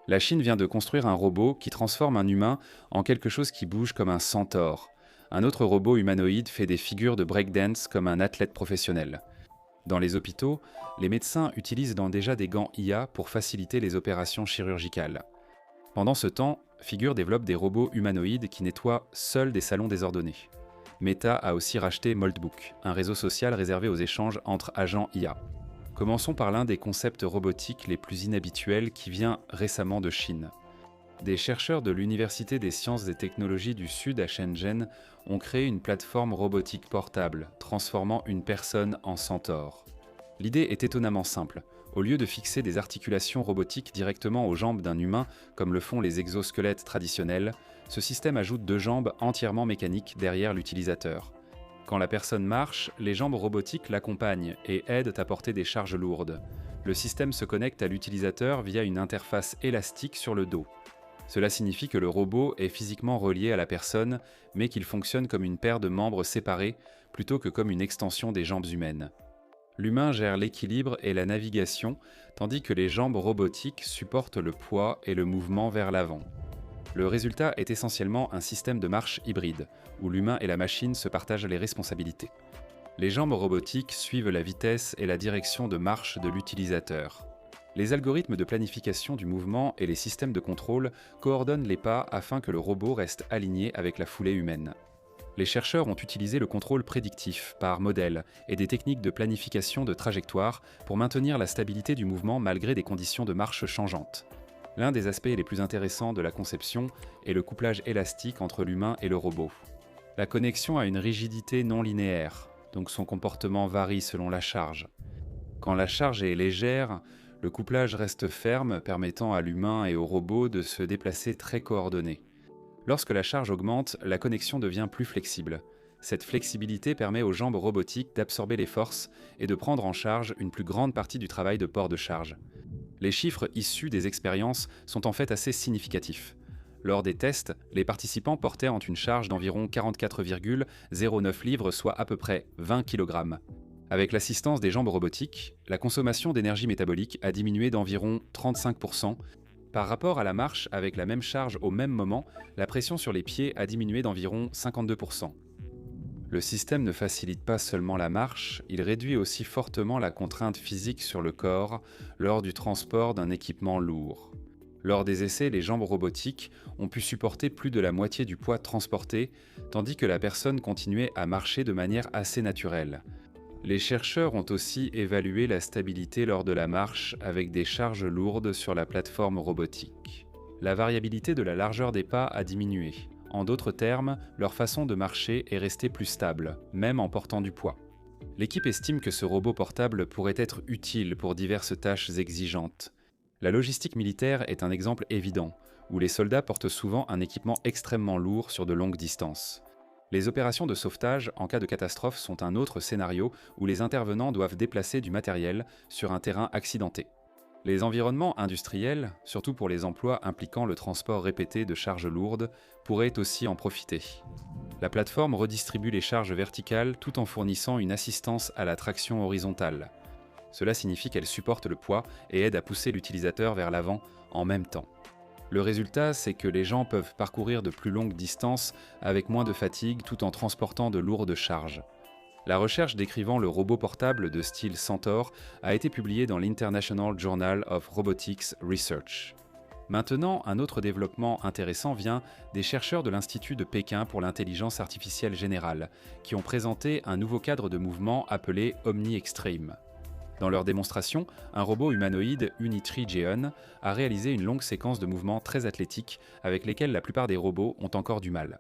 La Chine vient de construire un robot qui transforme un humain en quelque chose qui bouge comme un centaure. Un autre robot humanoïde fait des figures de breakdance comme un athlète professionnel. Dans les hôpitaux, les médecins utilisent déjà des gants IA pour faciliter les opérations chirurgicales. Pendant ce temps, Figure développe des robots humanoïdes qui nettoient seuls des salons désordonnés. Meta a aussi racheté Moldbook, un réseau social réservé aux échanges entre agents IA. Commençons par l'un des concepts robotiques les plus inhabituels qui vient récemment de Chine. Des chercheurs de l'Université des sciences et technologies du Sud à Shenzhen ont créé une plateforme robotique portable, transformant une personne en centaure. L'idée est étonnamment simple. Au lieu de fixer des articulations robotiques directement aux jambes d'un humain, comme le font les exosquelettes traditionnels, ce système ajoute deux jambes entièrement mécaniques derrière l'utilisateur. Quand la personne marche, les jambes robotiques l'accompagnent et aident à porter des charges lourdes. Le système se connecte à l'utilisateur via une interface élastique sur le dos. Cela signifie que le robot est physiquement relié à la personne, mais qu'il fonctionne comme une paire de membres séparés plutôt que comme une extension des jambes humaines. L'humain gère l'équilibre et la navigation, tandis que les jambes robotiques supportent le poids et le mouvement vers l'avant. Le résultat est essentiellement un système de marche hybride, où l'humain et la machine se partagent les responsabilités. Les jambes robotiques suivent la vitesse et la direction de marche de l'utilisateur. Les algorithmes de planification du mouvement et les systèmes de contrôle coordonnent les pas afin que le robot reste aligné avec la foulée humaine. Les chercheurs ont utilisé le contrôle prédictif par modèle et des techniques de planification de trajectoire pour maintenir la stabilité du mouvement malgré des conditions de marche changeantes. L'un des aspects les plus intéressants de la conception est le couplage élastique entre l'humain et le robot. La connexion a une rigidité non linéaire, donc son comportement varie selon la charge. Quand la charge est légère, le couplage reste ferme, permettant à l'humain et au robot de se déplacer très coordonnés. Lorsque la charge augmente, la connexion devient plus flexible. Cette flexibilité permet aux jambes robotiques d'absorber les forces et de prendre en charge une plus grande partie du travail de port de charge. Les chiffres issus des expériences sont en fait assez significatifs. Lors des tests, les participants portaient une charge d'environ 44,09 livres, soit à peu près 20 kg. Avec l'assistance des jambes robotiques, la consommation d'énergie métabolique a diminué d'environ 35%. Par rapport à la marche avec la même charge au même moment, la pression sur les pieds a diminué d'environ 52%. Le système ne facilite pas seulement la marche, il réduit aussi fortement la contrainte physique sur le corps lors du transport d'un équipement lourd. Lors des essais, les jambes robotiques ont pu supporter plus de la moitié du poids transporté, tandis que la personne continuait à marcher de manière assez naturelle. Les chercheurs ont aussi évalué la stabilité lors de la marche avec des charges lourdes sur la plateforme robotique. La variabilité de la largeur des pas a diminué. En d'autres termes, leur façon de marcher est restée plus stable, même en portant du poids. L'équipe estime que ce robot portable pourrait être utile pour diverses tâches exigeantes. La logistique militaire est un exemple évident, où les soldats portent souvent un équipement extrêmement lourd sur de longues distances. Les opérations de sauvetage en cas de catastrophe sont un autre scénario où les intervenants doivent déplacer du matériel sur un terrain accidenté. Les environnements industriels, surtout pour les emplois impliquant le transport répété de charges lourdes, pourraient aussi en profiter. La plateforme redistribue les charges verticales tout en fournissant une assistance à la traction horizontale. Cela signifie qu'elle supporte le poids et aide à pousser l'utilisateur vers l'avant en même temps. Le résultat, c'est que les gens peuvent parcourir de plus longues distances avec moins de fatigue tout en transportant de lourdes charges. La recherche décrivant le robot portable de style Centaur a été publiée dans l'International Journal of Robotics Research. Maintenant, un autre développement intéressant vient des chercheurs de l'Institut de Pékin pour l'intelligence artificielle générale, qui ont présenté un nouveau cadre de mouvement appelé Omni Extreme. Dans leur démonstration, un robot humanoïde Unitree Jeon a réalisé une longue séquence de mouvements très athlétiques avec lesquels la plupart des robots ont encore du mal.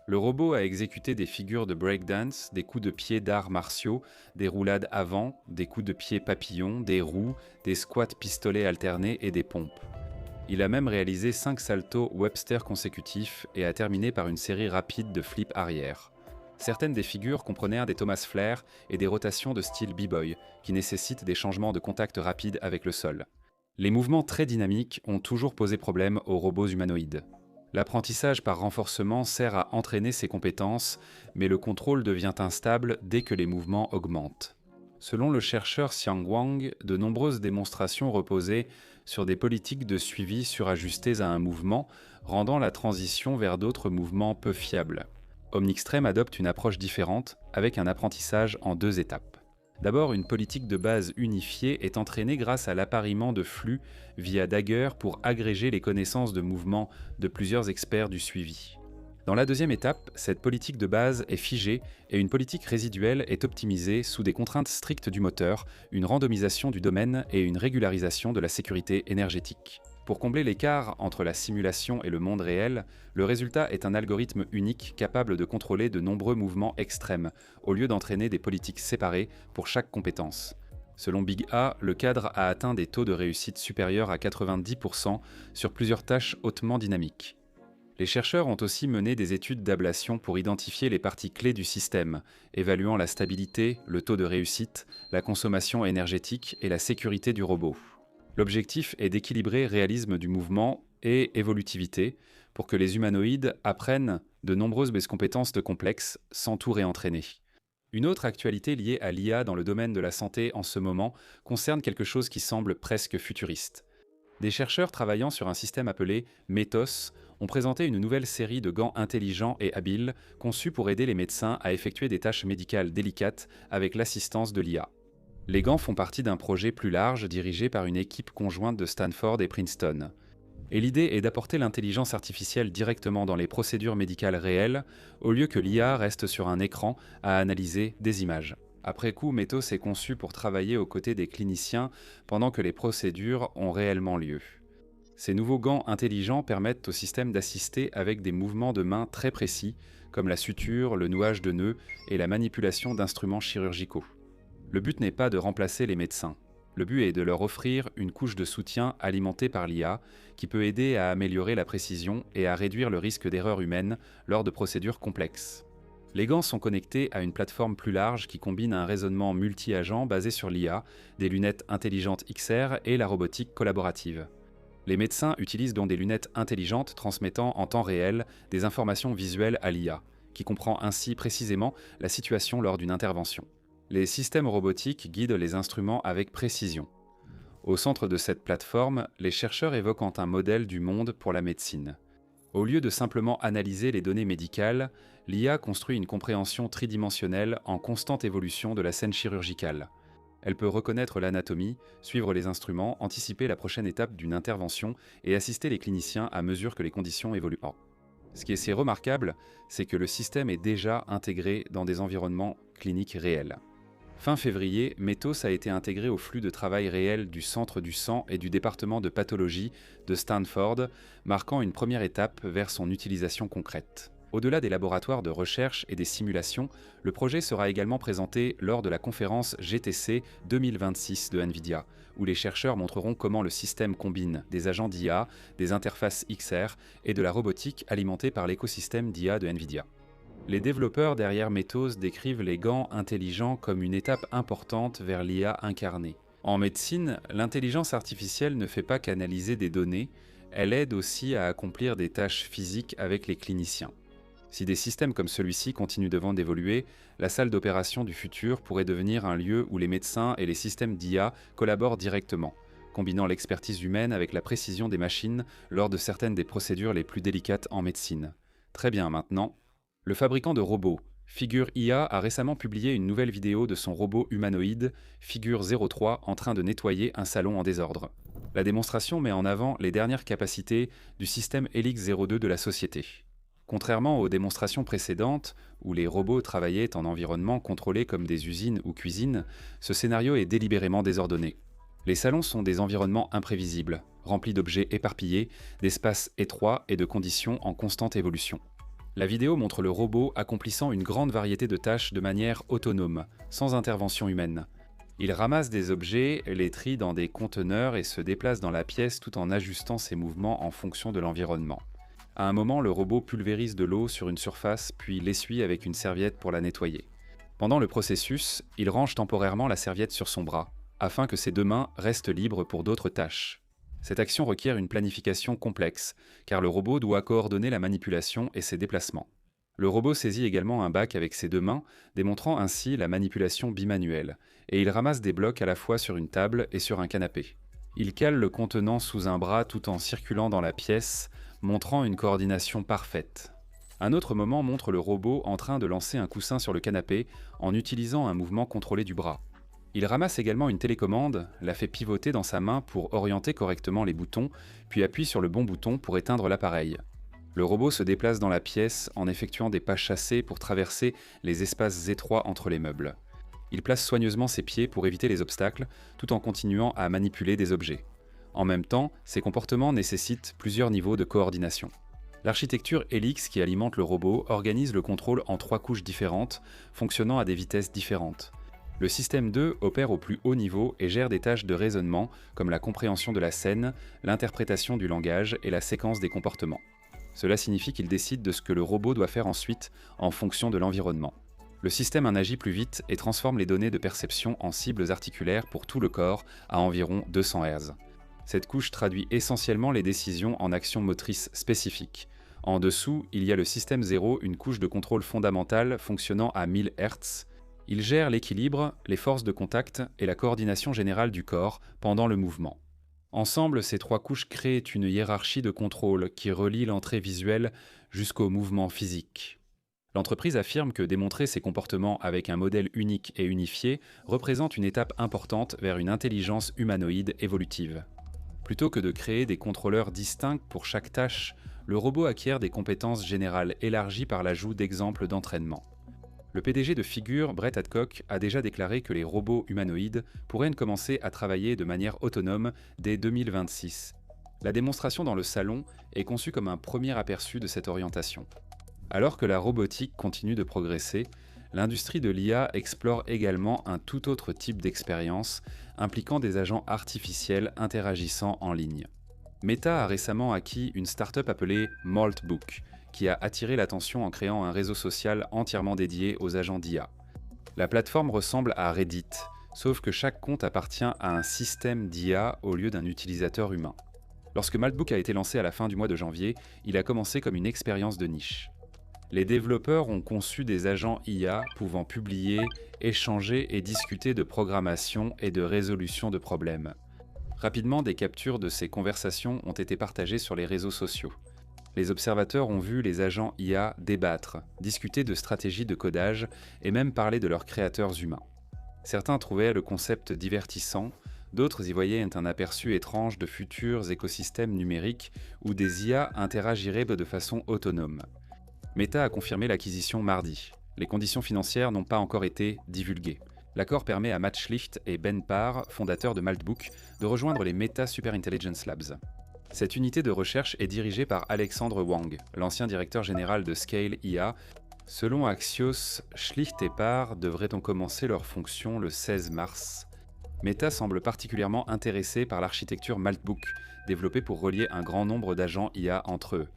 Le robot a exécuté des figures de breakdance, des coups de pied d'arts martiaux, des roulades avant, des coups de pied papillons, des roues, des squats pistolets alternés et des pompes. Il a même réalisé 5 saltos Webster consécutifs et a terminé par une série rapide de flips arrière. Certaines des figures comprenaient des Thomas Flair et des rotations de style b-boy, qui nécessitent des changements de contact rapides avec le sol. Les mouvements très dynamiques ont toujours posé problème aux robots humanoïdes. L'apprentissage par renforcement sert à entraîner ces compétences, mais le contrôle devient instable dès que les mouvements augmentent. Selon le chercheur Xiang Wang, de nombreuses démonstrations reposaient sur des politiques de suivi surajustées à un mouvement, rendant la transition vers d'autres mouvements peu fiables. Omnixtreme adopte une approche différente, avec un apprentissage en 2 étapes. D'abord, une politique de base unifiée est entraînée grâce à l'appariement de flux via Dagger pour agréger les connaissances de mouvement de plusieurs experts du suivi. Dans la 2e étape, cette politique de base est figée et une politique résiduelle est optimisée sous des contraintes strictes du moteur, une randomisation du domaine et une régularisation de la sécurité énergétique. Pour combler l'écart entre la simulation et le monde réel, le résultat est un algorithme unique capable de contrôler de nombreux mouvements extrêmes, au lieu d'entraîner des politiques séparées pour chaque compétence. Selon Big A, le cadre a atteint des taux de réussite supérieurs à 90% sur plusieurs tâches hautement dynamiques. Les chercheurs ont aussi mené des études d'ablation pour identifier les parties clés du système, évaluant la stabilité, le taux de réussite, la consommation énergétique et la sécurité du robot. L'objectif est d'équilibrer réalisme du mouvement et évolutivité pour que les humanoïdes apprennent de nombreuses compétences de complexes sans tout réentraîner. Une autre actualité liée à l'IA dans le domaine de la santé en ce moment concerne quelque chose qui semble presque futuriste. Des chercheurs travaillant sur un système appelé METOS ont présenté une nouvelle série de gants intelligents et habiles conçus pour aider les médecins à effectuer des tâches médicales délicates avec l'assistance de l'IA. Les gants font partie d'un projet plus large dirigé par une équipe conjointe de Stanford et Princeton. Et l'idée est d'apporter l'intelligence artificielle directement dans les procédures médicales réelles, au lieu que l'IA reste sur un écran à analyser des images. Après coup, METOS est conçu pour travailler aux côtés des cliniciens pendant que les procédures ont réellement lieu. Ces nouveaux gants intelligents permettent au système d'assister avec des mouvements de main très précis, comme la suture, le nouage de nœuds et la manipulation d'instruments chirurgicaux. Le but n'est pas de remplacer les médecins. Le but est de leur offrir une couche de soutien alimentée par l'IA qui peut aider à améliorer la précision et à réduire le risque d'erreur humaine lors de procédures complexes. Les gants sont connectés à une plateforme plus large qui combine un raisonnement multi-agent basé sur l'IA, des lunettes intelligentes XR et la robotique collaborative. Les médecins utilisent donc des lunettes intelligentes transmettant en temps réel des informations visuelles à l'IA, qui comprend ainsi précisément la situation lors d'une intervention. Les systèmes robotiques guident les instruments avec précision. Au centre de cette plateforme, les chercheurs évoquent un modèle du monde pour la médecine. Au lieu de simplement analyser les données médicales, l'IA construit une compréhension tridimensionnelle en constante évolution de la scène chirurgicale. Elle peut reconnaître l'anatomie, suivre les instruments, anticiper la prochaine étape d'une intervention et assister les cliniciens à mesure que les conditions évoluent. Ce qui est si remarquable, c'est que le système est déjà intégré dans des environnements cliniques réels. Fin février, METOS a été intégré au flux de travail réel du Centre du sang et du département de pathologie de Stanford, marquant une première étape vers son utilisation concrète. Au-delà des laboratoires de recherche et des simulations, le projet sera également présenté lors de la conférence GTC 2026 de NVIDIA, où les chercheurs montreront comment le système combine des agents d'IA, des interfaces XR et de la robotique alimentée par l'écosystème d'IA de NVIDIA. Les développeurs derrière METOS décrivent les gants intelligents comme une étape importante vers l'IA incarnée. En médecine, l'intelligence artificielle ne fait pas qu'analyser des données, elle aide aussi à accomplir des tâches physiques avec les cliniciens. Si des systèmes comme celui-ci continuent d'évoluer, la salle d'opération du futur pourrait devenir un lieu où les médecins et les systèmes d'IA collaborent directement, combinant l'expertise humaine avec la précision des machines lors de certaines des procédures les plus délicates en médecine. Très bien, maintenant. Le fabricant de robots, Figure IA, a récemment publié une nouvelle vidéo de son robot humanoïde, Figure 03, en train de nettoyer un salon en désordre. La démonstration met en avant les dernières capacités du système Helix 02 de la société. Contrairement aux démonstrations précédentes, où les robots travaillaient en environnement contrôlé comme des usines ou cuisines, ce scénario est délibérément désordonné. Les salons sont des environnements imprévisibles, remplis d'objets éparpillés, d'espaces étroits et de conditions en constante évolution. La vidéo montre le robot accomplissant une grande variété de tâches de manière autonome, sans intervention humaine. Il ramasse des objets, les trie dans des conteneurs et se déplace dans la pièce tout en ajustant ses mouvements en fonction de l'environnement. À un moment, le robot pulvérise de l'eau sur une surface, puis l'essuie avec une serviette pour la nettoyer. Pendant le processus, il range temporairement la serviette sur son bras, afin que ses deux mains restent libres pour d'autres tâches. Cette action requiert une planification complexe, car le robot doit coordonner la manipulation et ses déplacements. Le robot saisit également un bac avec ses 2 mains, démontrant ainsi la manipulation bimanuelle, et il ramasse des blocs à la fois sur une table et sur un canapé. Il cale le contenant sous un bras tout en circulant dans la pièce, montrant une coordination parfaite. Un autre moment montre le robot en train de lancer un coussin sur le canapé en utilisant un mouvement contrôlé du bras. Il ramasse également une télécommande, la fait pivoter dans sa main pour orienter correctement les boutons, puis appuie sur le bon bouton pour éteindre l'appareil. Le robot se déplace dans la pièce en effectuant des pas chassés pour traverser les espaces étroits entre les meubles. Il place soigneusement ses pieds pour éviter les obstacles, tout en continuant à manipuler des objets. En même temps, ses comportements nécessitent plusieurs niveaux de coordination. L'architecture Helix qui alimente le robot organise le contrôle en 3 couches différentes, fonctionnant à des vitesses différentes. Le système 2 opère au plus haut niveau et gère des tâches de raisonnement comme la compréhension de la scène, l'interprétation du langage et la séquence des comportements. Cela signifie qu'il décide de ce que le robot doit faire ensuite en fonction de l'environnement. Le système en agit plus vite et transforme les données de perception en cibles articulaires pour tout le corps à environ 200 Hz. Cette couche traduit essentiellement les décisions en actions motrices spécifiques. En dessous, il y a le système 0, une couche de contrôle fondamentale fonctionnant à 1000 Hz. Il gère l'équilibre, les forces de contact et la coordination générale du corps pendant le mouvement. Ensemble, ces 3 couches créent une hiérarchie de contrôle qui relie l'entrée visuelle jusqu'au mouvement physique. L'entreprise affirme que démontrer ses comportements avec un modèle unique et unifié représente une étape importante vers une intelligence humanoïde évolutive. Plutôt que de créer des contrôleurs distincts pour chaque tâche, le robot acquiert des compétences générales élargies par l'ajout d'exemples d'entraînement. Le PDG de Figure, Brett Adcock, a déjà déclaré que les robots humanoïdes pourraient commencer à travailler de manière autonome dès 2026. La démonstration dans le salon est conçue comme un premier aperçu de cette orientation. Alors que la robotique continue de progresser, l'industrie de l'IA explore également un tout autre type d'expérience impliquant des agents artificiels interagissant en ligne. Meta a récemment acquis une start-up appelée Maltbook, qui a attiré l'attention en créant un réseau social entièrement dédié aux agents d'IA. La plateforme ressemble à Reddit, sauf que chaque compte appartient à un système d'IA au lieu d'un utilisateur humain. Lorsque Maltbook a été lancé à la fin du mois de janvier, il a commencé comme une expérience de niche. Les développeurs ont conçu des agents IA pouvant publier, échanger et discuter de programmation et de résolution de problèmes. Rapidement, des captures de ces conversations ont été partagées sur les réseaux sociaux. Les observateurs ont vu les agents IA débattre, discuter de stratégies de codage et même parler de leurs créateurs humains. Certains trouvaient le concept divertissant, d'autres y voyaient un aperçu étrange de futurs écosystèmes numériques où des IA interagiraient de façon autonome. Meta a confirmé l'acquisition mardi. Les conditions financières n'ont pas encore été divulguées. L'accord permet à Matt Schlicht et Ben Parr, fondateurs de Maltbook, de rejoindre les Meta Superintelligence Labs. Cette unité de recherche est dirigée par Alexandre Wang, l'ancien directeur général de Scale IA. Selon Axios, Schlicht et Parr devraient commencer leurs fonctions le 16 mars. Meta semble particulièrement intéressé par l'architecture Maltbook, développée pour relier un grand nombre d'agents IA entre eux.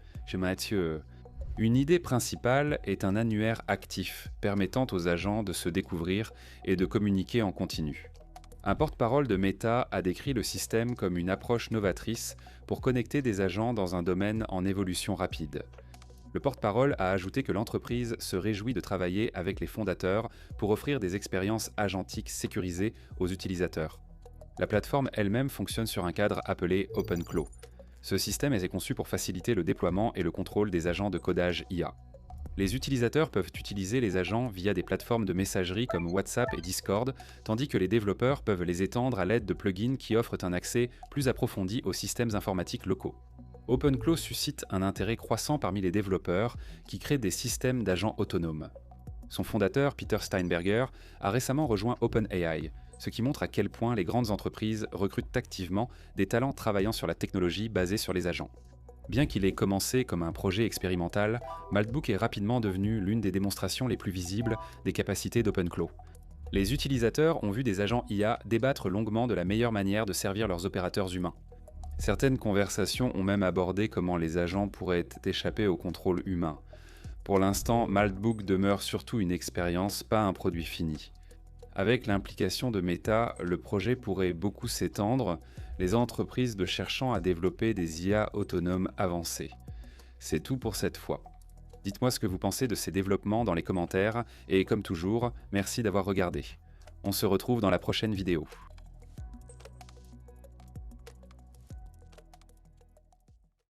Une idée principale est un annuaire actif, permettant aux agents de se découvrir et de communiquer en continu. Un porte-parole de Meta a décrit le système comme une approche novatrice pour connecter des agents dans un domaine en évolution rapide. Le porte-parole a ajouté que l'entreprise se réjouit de travailler avec les fondateurs pour offrir des expériences agentiques sécurisées aux utilisateurs. La plateforme elle-même fonctionne sur un cadre appelé OpenClaw. Ce système est conçu pour faciliter le déploiement et le contrôle des agents de codage IA. Les utilisateurs peuvent utiliser les agents via des plateformes de messagerie comme WhatsApp et Discord, tandis que les développeurs peuvent les étendre à l'aide de plugins qui offrent un accès plus approfondi aux systèmes informatiques locaux. OpenClaw suscite un intérêt croissant parmi les développeurs qui créent des systèmes d'agents autonomes. Son fondateur, Peter Steinberger, a récemment rejoint OpenAI, ce qui montre à quel point les grandes entreprises recrutent activement des talents travaillant sur la technologie basée sur les agents. Bien qu'il ait commencé comme un projet expérimental, Maltbook est rapidement devenu l'une des démonstrations les plus visibles des capacités d'OpenClaw. Les utilisateurs ont vu des agents IA débattre longuement de la meilleure manière de servir leurs opérateurs humains. Certaines conversations ont même abordé comment les agents pourraient échapper au contrôle humain. Pour l'instant, Maltbook demeure surtout une expérience, pas un produit fini. Avec l'implication de Meta, le projet pourrait beaucoup s'étendre, les entreprises cherchant à développer des IA autonomes avancées. C'est tout pour cette fois. Dites-moi ce que vous pensez de ces développements dans les commentaires, et comme toujours, merci d'avoir regardé. On se retrouve dans la prochaine vidéo.